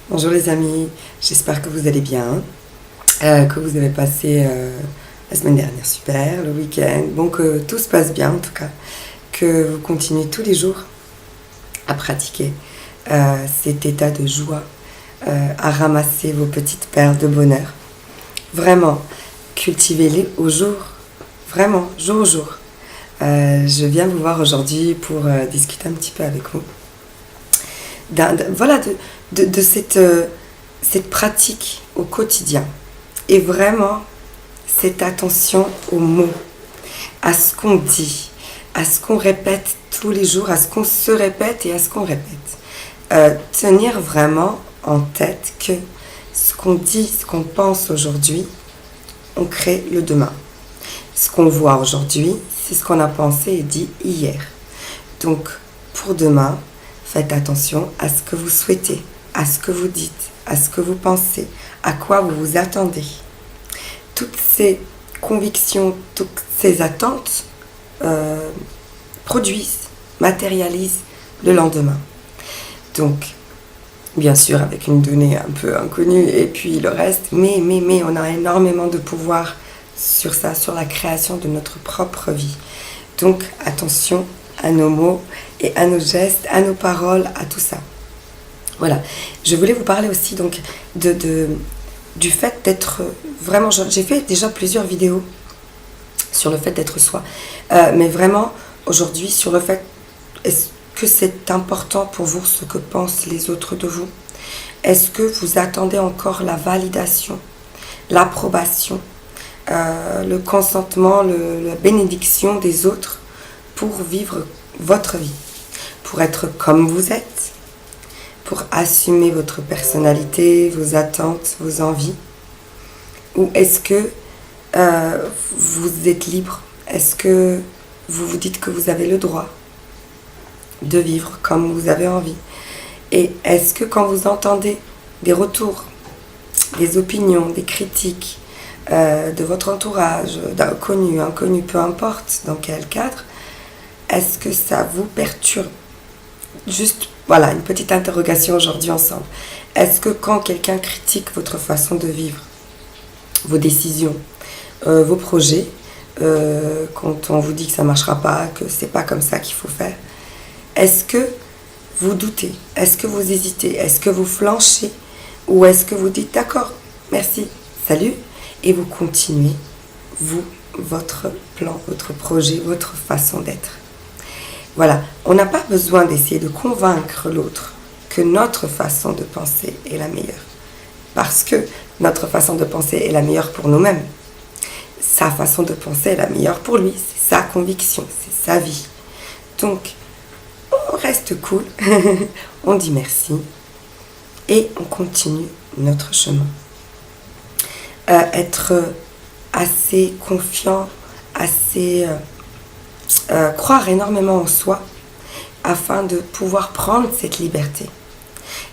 Bonjour les amis, j'espère que vous allez bien, que vous avez passé la semaine dernière super, le week-end, bon que tout se passe bien en tout cas, que vous continuez tous les jours à pratiquer cet état de joie, à ramasser vos petites perles de bonheur. Vraiment, cultivez-les au jour, vraiment, jour au jour. Je viens vous voir aujourd'hui pour discuter un petit peu avec vous. De cette pratique au quotidien et vraiment cette attention aux mots, à ce qu'on dit, à ce qu'on répète tous les jours, à ce qu'on se répète et à ce qu'on répète. Tenir vraiment en tête que ce qu'on dit, ce qu'on pense aujourd'hui, on crée le demain. Ce qu'on voit aujourd'hui, c'est ce qu'on a pensé et dit hier. Donc, pour demain, faites attention à ce que vous souhaitez, à ce que vous dites, à ce que vous pensez, à quoi vous vous attendez. Toutes ces convictions, toutes ces attentes produisent, matérialisent le lendemain. Donc, bien sûr, avec une donnée un peu inconnue et puis le reste, mais on a énormément de pouvoir sur ça, sur la création de notre propre vie. Donc, attention à nos mots et à nos gestes, à nos paroles, à tout ça. Voilà. Je voulais vous parler aussi donc du fait d'être vraiment... J'ai fait déjà plusieurs vidéos sur le fait d'être soi. Mais vraiment, aujourd'hui, sur le fait... Est-ce que c'est important pour vous ce que pensent les autres de vous? Est-ce que vous attendez encore la validation, l'approbation, le consentement, la bénédiction des autres pour vivre votre vie, pour être comme vous êtes, pour assumer votre personnalité, vos attentes, vos envies? Ou est-ce que vous êtes libre? Est-ce que vous vous dites que vous avez le droit de vivre comme vous avez envie? Et est-ce que quand vous entendez des retours, des opinions, des critiques de votre entourage, d'inconnus, inconnus, peu importe dans quel cadre, est-ce que ça vous perturbe? Juste, voilà, une petite interrogation aujourd'hui ensemble. Est-ce que quand quelqu'un critique votre façon de vivre, vos décisions, vos projets, quand on vous dit que ça ne marchera pas, que c'est pas comme ça qu'il faut faire, est-ce que vous doutez? Est-ce que vous hésitez? Est-ce que vous flanchez? Ou est-ce que vous dites d'accord, merci, salut, et vous continuez, vous, votre plan, votre projet, votre façon d'être? Voilà, on n'a pas besoin d'essayer de convaincre l'autre que notre façon de penser est la meilleure. Parce que notre façon de penser est la meilleure pour nous-mêmes. Sa façon de penser est la meilleure pour lui. C'est sa conviction, c'est sa vie. Donc, on reste cool, on dit merci et on continue notre chemin. Être assez confiant, assez... croire énormément en soi afin de pouvoir prendre cette liberté.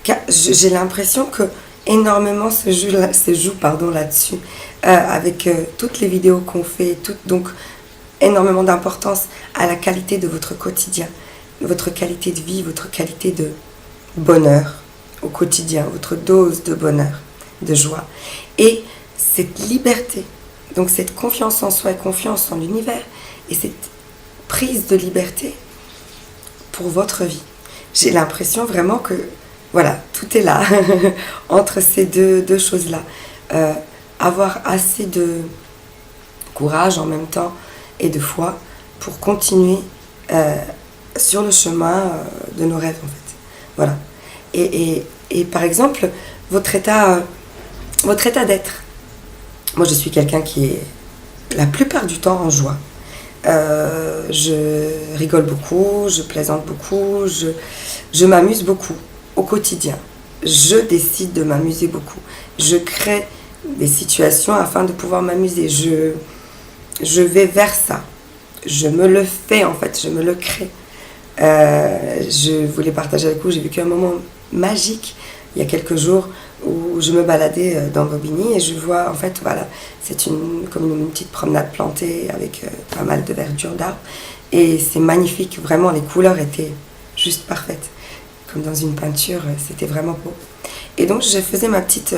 Car j'ai l'impression que énormément se joue là-dessus avec toutes les vidéos qu'on fait, donc énormément d'importance à la qualité de votre quotidien, votre qualité de vie, votre qualité de bonheur au quotidien, votre dose de bonheur, de joie. Et cette liberté, donc cette confiance en soi et confiance en l'univers, et cette prise de liberté pour votre vie. J'ai l'impression vraiment que, voilà, tout est là, entre ces deux choses-là. Avoir assez de courage en même temps et de foi pour continuer sur le chemin de nos rêves, en fait. Voilà. Et par exemple, votre état d'être. Moi, je suis quelqu'un qui est la plupart du temps en joie. Je rigole beaucoup, je plaisante beaucoup, je m'amuse beaucoup au quotidien. Je décide de m'amuser beaucoup. Je crée des situations afin de pouvoir m'amuser. Je vais vers ça. Je me le fais en fait, je me le crée. Je voulais partager avec vous, j'ai vécu un moment magique il y a quelques jours où je me baladais dans Bobigny et je vois, en fait, voilà, c'est comme une petite promenade plantée avec pas mal de verdure d'arbres. Et c'est magnifique, vraiment, les couleurs étaient juste parfaites. Comme dans une peinture, c'était vraiment beau. Et donc je faisais ma petite...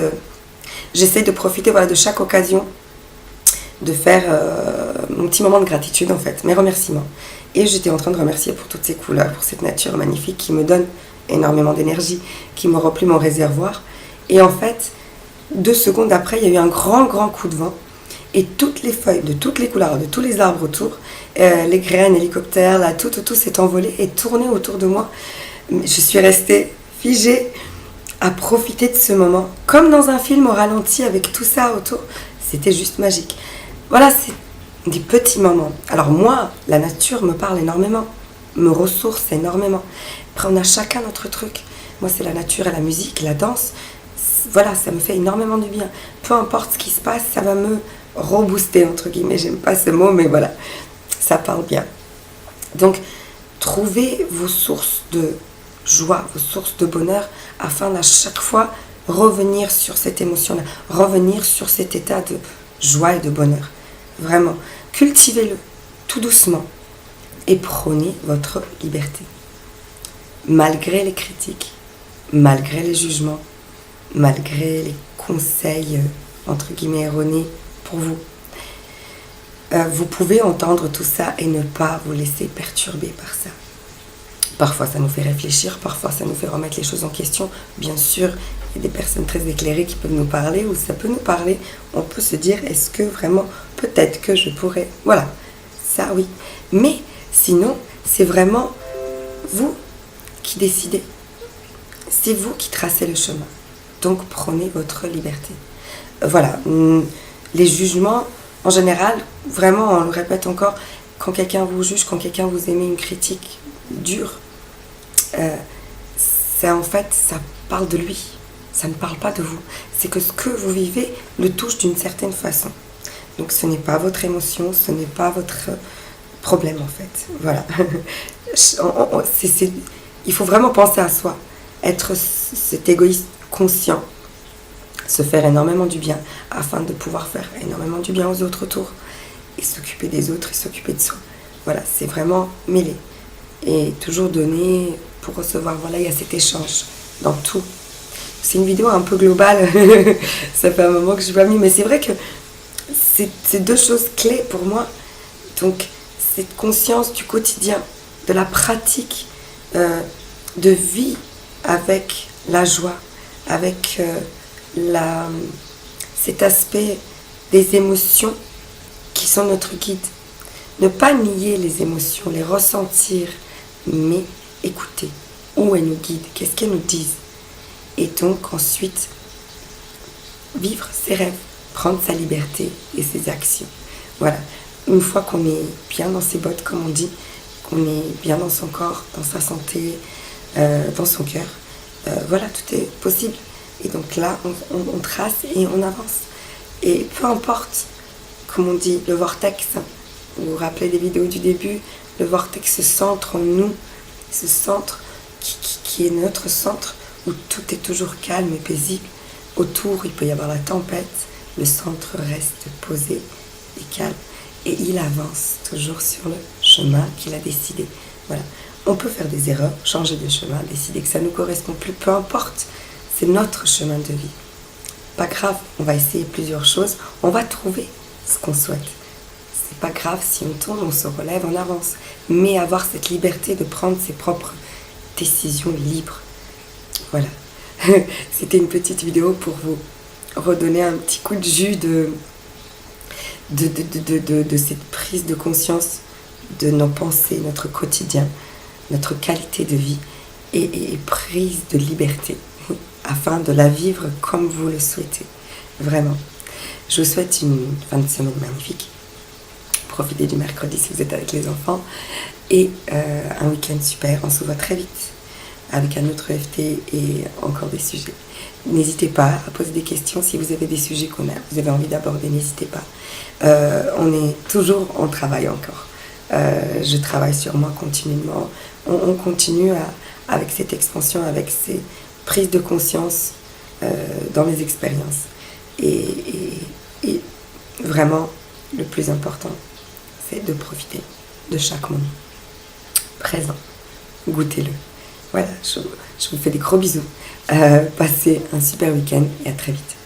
j'essaie de profiter voilà, de chaque occasion, de faire mon petit moment de gratitude en fait, mes remerciements. Et j'étais en train de remercier pour toutes ces couleurs, pour cette nature magnifique qui me donne énormément d'énergie, qui me remplit mon réservoir. Et en fait, 2 secondes après, il y a eu un grand coup de vent. Et toutes les feuilles de toutes les couleurs, de tous les arbres autour, les graines, l'hélicoptère, là, tout s'est envolé et tourné autour de moi. Je suis restée figée à profiter de ce moment, comme dans un film au ralenti avec tout ça autour. C'était juste magique. Voilà, c'est des petits moments. Alors moi, la nature me parle énormément, me ressource énormément. Après, on a chacun notre truc. Moi, c'est la nature et la musique, la danse. Voilà, ça me fait énormément du bien. Peu importe ce qui se passe, ça va me rebooster, entre guillemets. J'aime pas ce mot, mais voilà, ça parle bien. Donc, trouvez vos sources de joie, vos sources de bonheur, afin d'à chaque fois revenir sur cette émotion-là, revenir sur cet état de joie et de bonheur. Vraiment, cultivez-le tout doucement et prônez votre liberté. Malgré les critiques, malgré les jugements, malgré les conseils, entre guillemets, erronés pour vous. Vous pouvez entendre tout ça et ne pas vous laisser perturber par ça. Parfois, ça nous fait réfléchir, parfois, ça nous fait remettre les choses en question. Bien sûr, il y a des personnes très éclairées qui peuvent nous parler, ou ça peut nous parler. On peut se dire, est-ce que vraiment, peut-être que je pourrais... Voilà, ça oui. Mais sinon, c'est vraiment vous qui décidez. C'est vous qui tracez le chemin. Donc, prenez votre liberté. Voilà, les jugements, en général, vraiment, on le répète encore, quand quelqu'un vous juge, quand quelqu'un vous émet une critique dure, ça en fait, ça parle de lui. Ça ne parle pas de vous. C'est que ce que vous vivez le touche d'une certaine façon. Donc, ce n'est pas votre émotion, ce n'est pas votre problème, en fait. Voilà. Il faut vraiment penser à soi. Être cet égoïste conscient. Se faire énormément du bien afin de pouvoir faire énormément du bien aux autres autour et s'occuper des autres et s'occuper de soi. Voilà, c'est vraiment mêlé et toujours donner pour recevoir. Voilà, il y a cet échange dans tout. C'est une vidéo un peu globale, ça fait un moment que je n'ai pas mis, mais c'est vrai que c'est 2 choses clés pour moi. Donc, cette conscience du quotidien, de la pratique de vie avec la joie, avec cet aspect des émotions qui sont notre guide. Ne pas nier les émotions, les ressentir, mais écouter où elles nous guident, qu'est-ce qu'elles nous disent. Et donc ensuite, vivre ses rêves, prendre sa liberté et ses actions. Voilà, une fois qu'on est bien dans ses bottes, comme on dit, qu'on est bien dans son corps, dans sa santé, dans son cœur, voilà, tout est possible. Et donc là, on trace et on avance. Et peu importe, comme on dit, le vortex, vous vous rappelez des vidéos du début, le vortex, ce centre en nous, ce centre qui est notre centre, où tout est toujours calme et paisible. Autour, il peut y avoir la tempête, le centre reste posé et calme. Et il avance toujours sur le chemin qu'il a décidé. Voilà. On peut faire des erreurs, changer de chemin, décider que ça ne nous correspond plus, peu importe. C'est notre chemin de vie. Pas grave, on va essayer plusieurs choses, on va trouver ce qu'on souhaite. C'est pas grave si on tourne, on se relève, on avance. Mais avoir cette liberté de prendre ses propres décisions libres. Voilà. C'était une petite vidéo pour vous redonner un petit coup de jus de cette prise de conscience de nos pensées, notre quotidien, notre qualité de vie et prise de liberté afin de la vivre comme vous le souhaitez. Vraiment. Je vous souhaite une fin de semaine magnifique. Profitez du mercredi si vous êtes avec les enfants et un week-end super. On se voit très vite avec un autre FT et encore des sujets. N'hésitez pas à poser des questions si vous avez des sujets vous avez envie d'aborder, n'hésitez pas. On est toujours en travail encore. Je travaille sur moi continuellement. On continue avec cette expansion, avec ces prises de conscience dans les expériences. Et vraiment, le plus important, c'est de profiter de chaque moment présent. Goûtez-le. Voilà, Je vous fais des gros bisous. Passez un super week-end et à très vite.